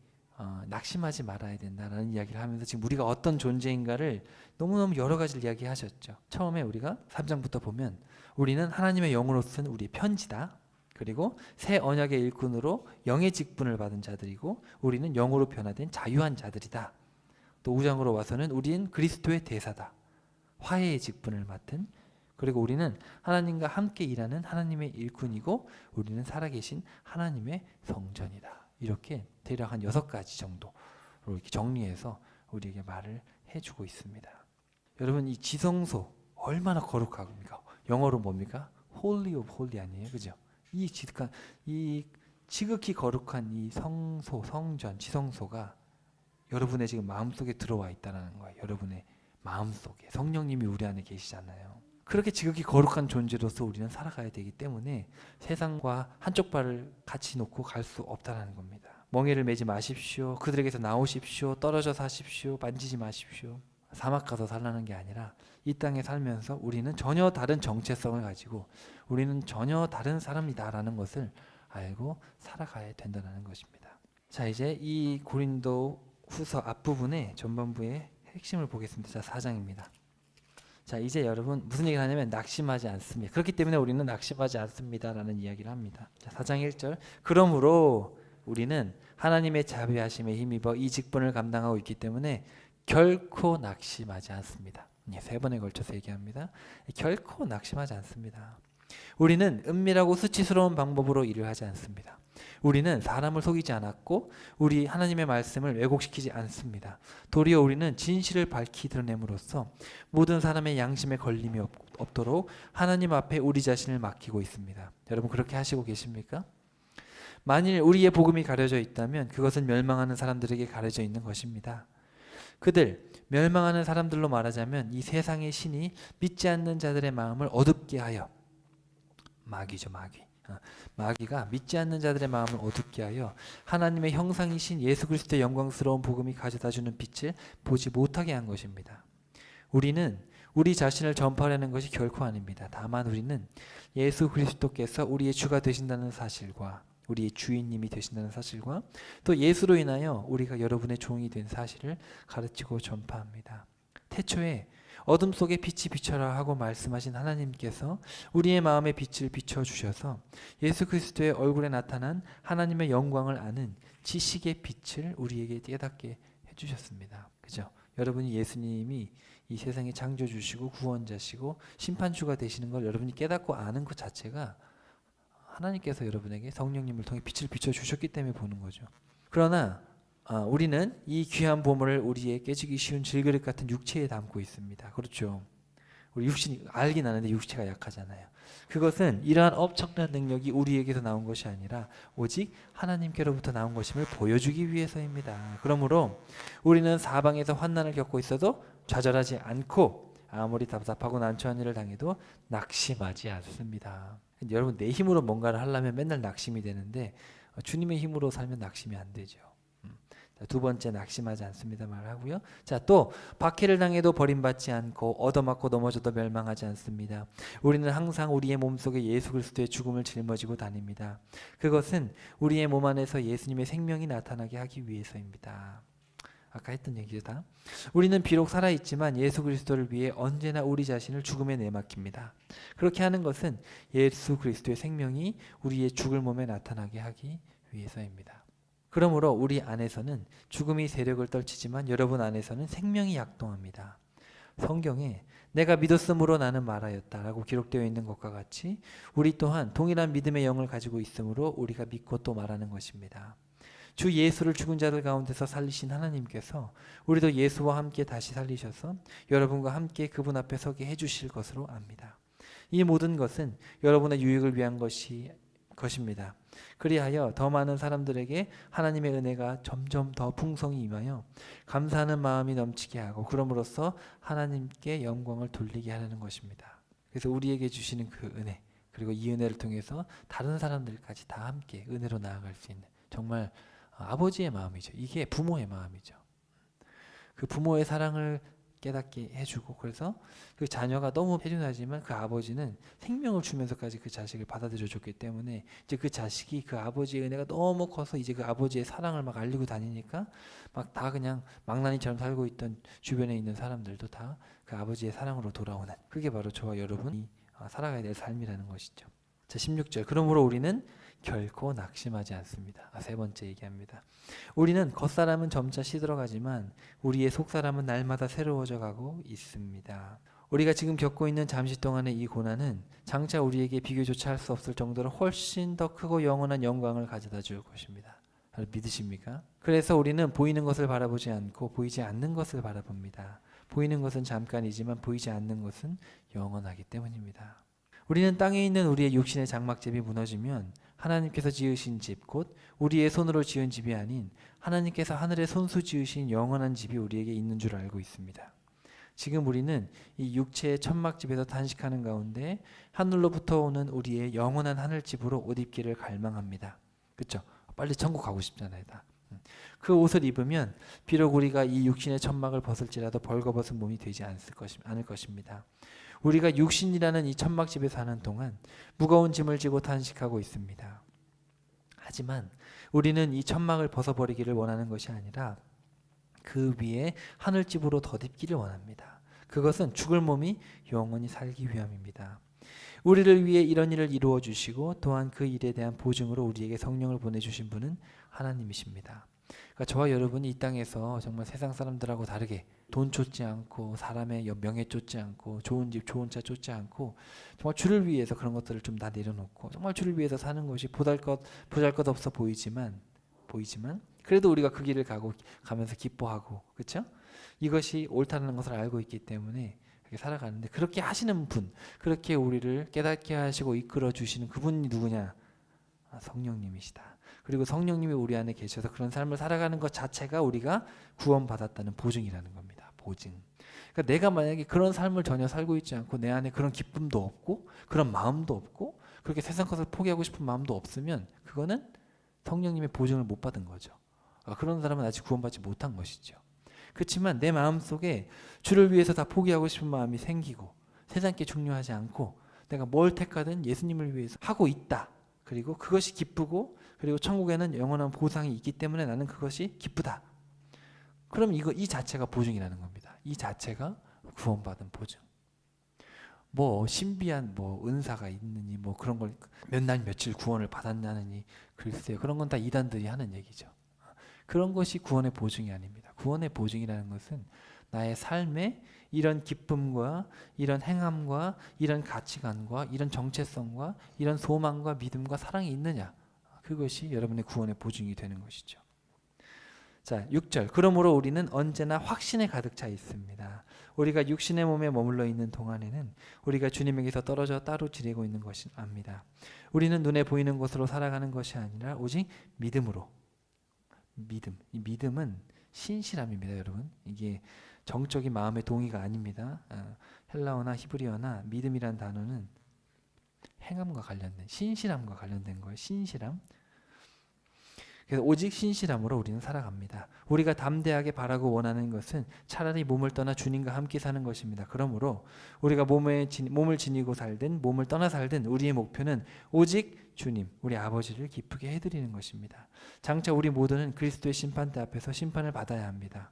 낙심하지 말아야 된다라는 이야기를 하면서 지금 우리가 어떤 존재인가를 너무너무 여러 가지를 이야기하셨죠. 처음에 우리가 3장부터 보면 우리는 하나님의 영으로 쓴 우리의 편지다. 그리고 새 언약의 일꾼으로 영의 직분을 받은 자들이고 우리는 영으로 변화된 자유한 자들이다. 또 5장으로 와서는 우리는 그리스도의 대사다. 화해의 직분을 맡은, 그리고 우리는 하나님과 함께 일하는 하나님의 일꾼이고 우리는 살아계신 하나님의 성전이다. 이렇게 대략 한 6가지 정도로 이렇게 정리해서 우리에게 말을 해주고 있습니다. 여러분, 이 지성소 얼마나 거룩합니까? 영어로 뭡니까? Holy of Holy 아니에요, 그죠? 이 지극히 거룩한 이 성소, 성전, 지성소가 여러분의 지금 마음속에 들어와 있다는 거예요. 여러분의 마음속에 성령님이 우리 안에 계시잖아요. 그렇게 지극히 거룩한 존재로서 우리는 살아가야 되기 때문에 세상과 한쪽 발을 같이 놓고 갈 수 없다는 겁니다. 멍에를 매지 마십시오. 그들에게서 나오십시오. 떨어져 사십시오. 만지지 마십시오. 사막 가서 살라는 게 아니라 이 땅에 살면서 우리는 전혀 다른 정체성을 가지고 우리는 전혀 다른 사람이다라는 것을 알고 살아가야 된다는 것입니다. 자, 이제 이 고린도 후서 앞부분의 전반부의 핵심을 보겠습니다. 자, 4장입니다. 자, 이제 여러분 무슨 얘기를 하냐면 낙심하지 않습니다. 그렇기 때문에 우리는 낙심하지 않습니다라는 이야기를 합니다. 자, 4장 1절. 그러므로 우리는 하나님의 자비하심에 힘입어 이 직분을 감당하고 있기 때문에 결코 낙심하지 않습니다. 3번에 걸쳐서 얘기합니다. 결코 낙심하지 않습니다. 우리는 은밀하고 수치스러운 방법으로 일을 하지 않습니다. 우리는 사람을 속이지 않았고 우리 하나님의 말씀을 왜곡시키지 않습니다. 도리어 우리는 진실을 밝히 드러냄으로써 모든 사람의 양심에 걸림이 없도록 하나님 앞에 우리 자신을 맡기고 있습니다. 여러분 그렇게 하시고 계십니까? 만일 우리의 복음이 가려져 있다면 그것은 멸망하는 사람들에게 가려져 있는 것입니다. 그들 멸망하는 사람들로 말하자면 이 세상의 신이 믿지 않는 자들의 마음을 어둡게 하여 마귀죠, 마귀. 마귀가 믿지 않는 자들의 마음을 어둡게 하여 하나님의 형상이신 예수 그리스도의 영광스러운 복음이 가져다주는 빛을 보지 못하게 한 것입니다. 우리는 우리 자신을 전파하려는 것이 결코 아닙니다. 다만 우리는 예수 그리스도께서 우리의 주가 되신다는 사실과 우리의 주인님이 되신다는 사실과 또 예수로 인하여 우리가 여러분의 종이 된 사실을 가르치고 전파합니다. 태초에 어둠 속에 빛이 비춰라 하고 말씀하신 하나님께서 우리의 마음에 빛을 비춰주셔서 예수 그리스도의 얼굴에 나타난 하나님의 영광을 아는 지식의 빛을 우리에게 깨닫게 해주셨습니다. 그죠? 여러분이 예수님이 이 세상에 창조주시고 구원자시고 심판주가 되시는 걸 여러분이 깨닫고 아는 것 자체가 하나님께서 여러분에게 성령님을 통해 빛을 비춰주셨기 때문에 보는 거죠. 그러나 우리는 이 귀한 보물을 우리의 깨지기 쉬운 질그릇 같은 육체에 담고 있습니다. 그렇죠. 우리 육신이 알긴 아는데 육체가 약하잖아요. 그것은 이러한 엄청난 능력이 우리에게서 나온 것이 아니라 오직 하나님께로부터 나온 것임을 보여주기 위해서입니다. 그러므로 우리는 사방에서 환난을 겪고 있어도 좌절하지 않고 아무리 답답하고 난처한 일을 당해도 낙심하지 않습니다. 여러분 내 힘으로 뭔가를 하려면 맨날 낙심이 되는데 주님의 힘으로 살면 낙심이 안 되죠. 두 번째 낙심하지 않습니다 말하고요. 자, 또 박해를 당해도 버림받지 않고 얻어맞고 넘어져도 멸망하지 않습니다. 우리는 항상 우리의 몸속에 예수 그리스도의 죽음을 짊어지고 다닙니다. 그것은 우리의 몸 안에서 예수님의 생명이 나타나게 하기 위해서입니다. 아까 했던 얘기죠 다. 우리는 비록 살아있지만 예수 그리스도를 위해 언제나 우리 자신을 죽음에 내맡깁니다. 그렇게 하는 것은 예수 그리스도의 생명이 우리의 죽을 몸에 나타나게 하기 위해서입니다. 그러므로 우리 안에서는 죽음이 세력을 떨치지만 여러분 안에서는 생명이 약동합니다. 성경에 내가 믿었으므로 나는 말하였다 라고 기록되어 있는 것과 같이 우리 또한 동일한 믿음의 영을 가지고 있으므로 우리가 믿고 또 말하는 것입니다. 주 예수를 죽은 자들 가운데서 살리신 하나님께서 우리도 예수와 함께 다시 살리셔서 여러분과 함께 그분 앞에 서게 해주실 것으로 압니다. 이 모든 것은 여러분의 유익을 위한 것입니다. 그리하여 더 많은 사람들에게 하나님의 은혜가 점점 더 풍성히 임하여 감사하는 마음이 넘치게 하고 그럼으로써 하나님께 영광을 돌리게 하려는 것입니다. 그래서 우리에게 주시는 그 은혜 그리고 이 은혜를 통해서 다른 사람들까지 다 함께 은혜로 나아갈 수 있는 정말 아버지의 마음이죠. 이게 부모의 마음이죠. 그 부모의 사랑을 깨닫게 해주고 그래서 그 자녀가 너무 폐륜하지만 그 아버지는 생명을 주면서까지 그 자식을 받아들여 줬기 때문에 이제 그 자식이 그 아버지의 은혜가 너무 커서 이제 그 아버지의 사랑을 막 알리고 다니니까 막 다 그냥 망나니처럼 살고 있던 주변에 있는 사람들도 다 그 아버지의 사랑으로 돌아오는 그게 바로 저와 여러분이 살아가야 될 삶이라는 것이죠. 자 16절 그러므로 우리는 결코 낙심하지 않습니다. 세 번째 얘기합니다. 우리는 겉사람은 점차 시들어가지만 우리의 속사람은 날마다 새로워져 가고 있습니다. 우리가 지금 겪고 있는 잠시 동안의 이 고난은 장차 우리에게 비교조차 할 수 없을 정도로 훨씬 더 크고 영원한 영광을 가져다 줄 것입니다. 믿으십니까? 그래서 우리는 보이는 것을 바라보지 않고 보이지 않는 것을 바라봅니다. 보이는 것은 잠깐이지만 보이지 않는 것은 영원하기 때문입니다. 우리는 땅에 있는 우리의 육신의 장막집이 무너지면 하나님께서 지으신 집 곧 우리의 손으로 지은 집이 아닌 하나님께서 하늘에 손수 지으신 영원한 집이 우리에게 있는 줄 알고 있습니다. 지금 우리는 이 육체의 천막집에서 탄식하는 가운데 하늘로부터 오는 우리의 영원한 하늘집으로 옷 입기를 갈망합니다. 그렇죠? 빨리 천국 가고 싶잖아요. 다. 그 옷을 입으면 비록 우리가 이 육신의 천막을 벗을지라도 벌거벗은 몸이 되지 않을 것입니다. 우리가 육신이라는 이 천막집에 사는 동안 무거운 짐을 지고 탄식하고 있습니다. 하지만 우리는 이 천막을 벗어버리기를 원하는 것이 아니라 그 위에 하늘집으로 덧입기를 원합니다. 그것은 죽을 몸이 영원히 살기 위함입니다. 우리를 위해 이런 일을 이루어 주시고 또한 그 일에 대한 보증으로 우리에게 성령을 보내주신 분은 하나님이십니다. 그러니까 저와 여러분이 이 땅에서 정말 세상 사람들하고 다르게 돈 쫓지 않고 사람의 명예 쫓지 않고 좋은 집 좋은 차 쫓지 않고 정말 주를 위해서 그런 것들을 좀 다 내려놓고 정말 주를 위해서 사는 것이 보잘것없어 보이지만 그래도 우리가 그 길을 가면서 기뻐하고 그렇죠? 이것이 옳다는 것을 알고 있기 때문에 그렇게 살아가는데 그렇게 하시는 분, 그렇게 우리를 깨닫게 하시고 이끌어 주시는 그분이 누구냐? 성령님이시다. 그리고 성령님이 우리 안에 계셔서 그런 삶을 살아가는 것 자체가 우리가 구원받았다는 보증이라는 겁니다. 보증. 그러니까 내가 만약에 그런 삶을 전혀 살고 있지 않고 내 안에 그런 기쁨도 없고 그런 마음도 없고 그렇게 세상 것을 포기하고 싶은 마음도 없으면 그거는 성령님의 보증을 못 받은 거죠. 그런 사람은 아직 구원받지 못한 것이죠. 그렇지만 내 마음속에 주를 위해서 다 포기하고 싶은 마음이 생기고 세상께 중요하지 않고 내가 뭘 택하든 예수님을 위해서 하고 있다. 그리고 그것이 기쁘고 그리고 천국에는 영원한 보상이 있기 때문에 나는 그것이 기쁘다. 그럼 이 자체가 보증이라는 겁니다. 이 자체가 구원받은 보증. 뭐 신비한 뭐 은사가 있느니 뭐 그런 걸 몇 날 며칠 구원을 받았냐느니 글쎄요. 그런 건 다 이단들이 하는 얘기죠. 그런 것이 구원의 보증이 아닙니다. 구원의 보증이라는 것은 나의 삶에 이런 기쁨과 이런 행함과 이런 가치관과 이런 정체성과 이런 소망과 믿음과 사랑이 있느냐. 그것이 여러분의 구원의 보증이 되는 것이죠. 자, 6절. 그러므로 우리는 언제나 확신에 가득 차 있습니다. 우리가 육신의 몸에 머물러 있는 동안에는 우리가 주님에게서 떨어져 따로 지내고 있는 것이 압니다. 우리는 눈에 보이는 것으로 살아가는 것이 아니라 오직 믿음으로. 믿음. 이 믿음은 신실함입니다, 여러분. 이게 정적인 마음의 동의가 아닙니다. 헬라어나 히브리어나 믿음이란 단어는 행함과 관련된 신실함과 관련된 거예요. 신실함. 그래서 오직 신실함으로 우리는 살아갑니다. 우리가 담대하게 바라고 원하는 것은 차라리 몸을 떠나 주님과 함께 사는 것입니다. 그러므로 우리가 몸을 지니고 살든 몸을 떠나 살든 우리의 목표는 오직 주님, 우리 아버지를 기쁘게 해드리는 것입니다. 장차 우리 모두는 그리스도의 심판대 앞에서 심판을 받아야 합니다.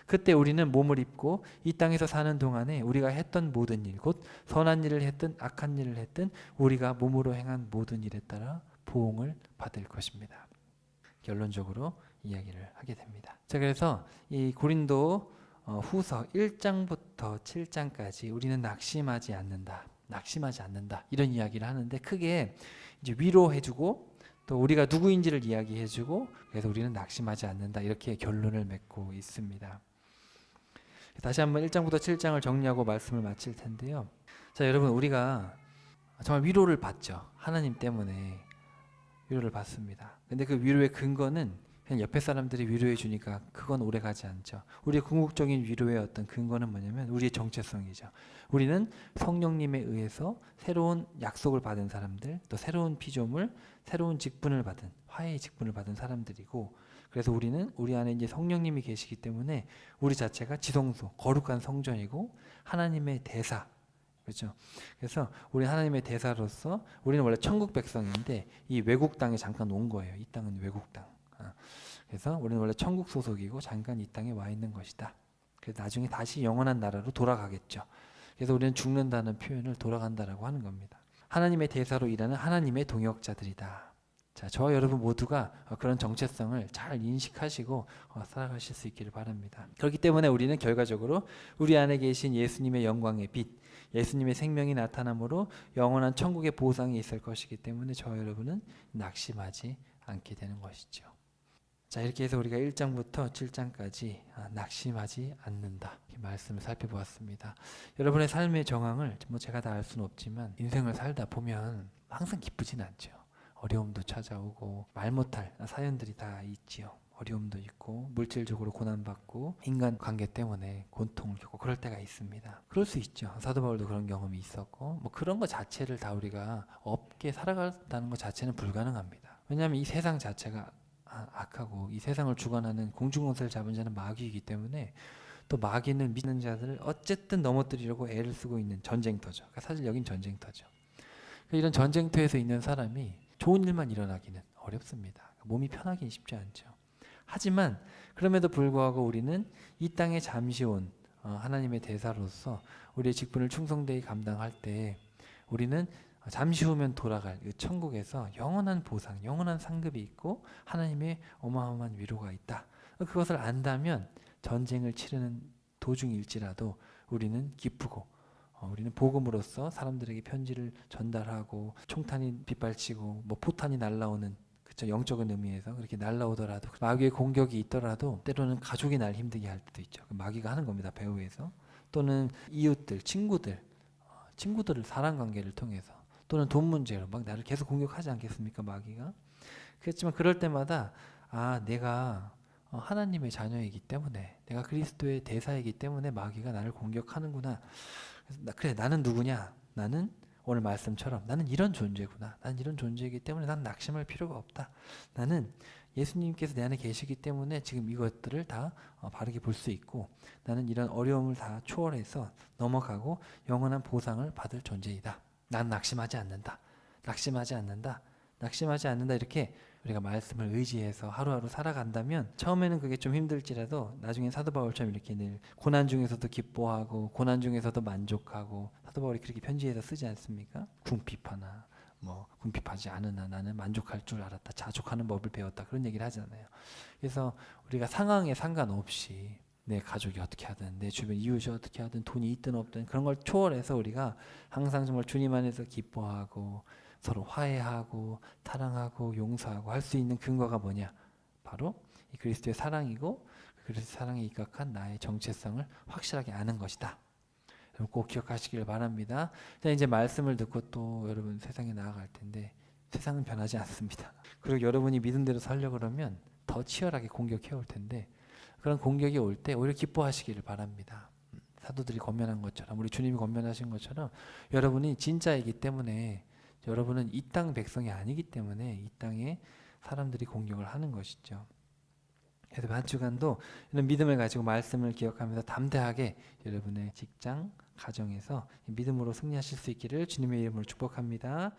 그때 우리는 몸을 입고 이 땅에서 사는 동안에 우리가 했던 모든 일, 곧 선한 일을 했든 악한 일을 했든 우리가 몸으로 행한 모든 일에 따라 보응을 받을 것입니다. 결론적으로 이야기를 하게 됩니다. 자, 그래서 이 고린도 후서 1장부터 7장까지 우리는 낙심하지 않는다. 이런 이야기를 하는데 크게 이제 위로해주고 또 우리가 누구인지를 이야기해주고 그래서 우리는 낙심하지 않는다. 이렇게 결론을 맺고 있습니다. 다시 한번 1장부터 7장을 정리하고 말씀을 마칠 텐데요. 자, 여러분 우리가 정말 위로를 받죠. 하나님 때문에 위로를 받습니다. 근데 그 위로의 근거는 그냥 옆에 사람들이 위로해 주니까 그건 오래 가지 않죠. 우리의 궁극적인 위로의 어떤 근거는 뭐냐면 우리의 정체성이죠. 우리는 성령님에 의해서 새로운 약속을 받은 사람들, 또 새로운 피조물, 새로운 직분을 받은 화해의 직분을 받은 사람들이고, 그래서 우리는 우리 안에 이제 성령님이 계시기 때문에 우리 자체가 지성소, 거룩한 성전이고 하나님의 대사. 그렇죠. 그래서 우리 하나님의 대사로서 우리는 원래 천국 백성인데 이 외국 땅에 잠깐 온 거예요. 이 땅은 외국 땅. 그래서 우리는 원래 천국 소속이고 잠깐 이 땅에 와 있는 것이다. 그래서 나중에 다시 영원한 나라로 돌아가겠죠. 그래서 우리는 죽는다는 표현을 돌아간다라고 하는 겁니다. 하나님의 대사로 일하는 하나님의 동역자들이다. 자, 저와 여러분 모두가 그런 정체성을 잘 인식하시고 살아가실 수 있기를 바랍니다. 그렇기 때문에 우리는 결과적으로 우리 안에 계신 예수님의 영광의 빛, 예수님의 생명이 나타남으로 영원한 천국의 보상이 있을 것이기 때문에 저와 여러분은 낙심하지 않게 되는 것이죠. 자, 이렇게 해서 우리가 1장부터 7장까지 낙심하지 않는다 이 말씀을 살펴보았습니다. 여러분의 삶의 정황을 뭐 제가 다 알 수는 없지만 인생을 살다 보면 항상 기쁘진 않죠. 어려움도 찾아오고 말 못할 사연들이 다 있지요. 어려움도 있고 물질적으로 고난받고 인간관계 때문에 고통을 겪고 그럴 때가 있습니다. 그럴 수 있죠. 사도 바울도 그런 경험이 있었고 뭐 그런 것 자체를 다 우리가 없게 살아간다는 것 자체는 불가능합니다. 왜냐하면 이 세상 자체가 악하고 이 세상을 주관하는 공중권세를 잡은 자는 마귀이기 때문에 또 마귀는 믿는 자들을 어쨌든 넘어뜨리려고 애를 쓰고 있는 전쟁터죠. 그러니까 사실 여긴 전쟁터죠. 그러니까 이런 전쟁터에서 있는 사람이 좋은 일만 일어나기는 어렵습니다. 몸이 편하기는 쉽지 않죠. 하지만 그럼에도 불구하고 우리는 이 땅에 잠시 온 하나님의 대사로서 우리의 직분을 충성되이 감당할 때 우리는 잠시 후면 돌아갈 그 천국에서 영원한 보상, 영원한 상급이 있고 하나님의 어마어마한 위로가 있다. 그것을 안다면 전쟁을 치르는 도중일지라도 우리는 기쁘고 우리는 복음으로써 사람들에게 편지를 전달하고 총탄이 빗발치고 뭐 포탄이 날라오는 그쵸, 영적인 의미에서 그렇게 날라오더라도 마귀의 공격이 있더라도 때로는 가족이 날 힘들게 할 때도 있죠. 마귀가 하는 겁니다. 배후에서. 또는 이웃들, 친구들을 사랑 관계를 통해서 또는 돈 문제로 막 나를 계속 공격하지 않겠습니까? 마귀가. 그렇지만 그럴 때마다 내가 하나님의 자녀이기 때문에 내가 그리스도의 대사이기 때문에 마귀가 나를 공격하는구나. 그래 나는 누구냐? 나는 오늘 말씀처럼 나는 이런 존재구나. 나는 이런 존재이기 때문에 난 낙심할 필요가 없다. 나는 예수님께서 내 안에 계시기 때문에 지금 이것들을 다 바르게 볼 수 있고 나는 이런 어려움을 다 초월해서 넘어가고 영원한 보상을 받을 존재이다. 난 낙심하지 않는다. 낙심하지 않는다. 낙심하지 않는다. 이렇게 우리가 말씀을 의지해서 하루하루 살아간다면 처음에는 그게 좀 힘들지라도 나중에 사도 바울처럼 이렇게 늘 고난 중에서도 기뻐하고 고난 중에서도 만족하고 사도 바울이 그렇게 편지에서 쓰지 않습니까? 궁핍하나 뭐 궁핍하지 않으나 나는 만족할 줄 알았다. 자족하는 법을 배웠다. 그런 얘기를 하잖아요. 그래서 우리가 상황에 상관없이 내 가족이 어떻게 하든 내 주변 이웃이 어떻게 하든 돈이 있든 없든 그런 걸 초월해서 우리가 항상 정말 주님 안에서 기뻐하고 서로 화해하고 사랑하고 용서하고 할 수 있는 근거가 뭐냐? 바로 이 그리스도의 사랑이고 그리스도의 사랑에 입각한 나의 정체성을 확실하게 아는 것이다. 여러분 꼭 기억하시길 바랍니다. 자, 이제 말씀을 듣고 또 여러분 세상에 나아갈 텐데 세상은 변하지 않습니다. 그리고 여러분이 믿은 대로 살려고 그러면 더 치열하게 공격해 올 텐데 그런 공격이 올 때 오히려 기뻐하시기를 바랍니다. 사도들이 권면한 것처럼 우리 주님이 권면하신 것처럼 여러분이 진짜이기 때문에 여러분은 이 땅 백성이 아니기 때문에 이 땅에 사람들이 공격을 하는 것이죠. 그래서 한 주간도 이런 믿음을 가지고 말씀을 기억하면서 담대하게 여러분의 직장, 가정에서 믿음으로 승리하실 수 있기를 주님의 이름으로 축복합니다.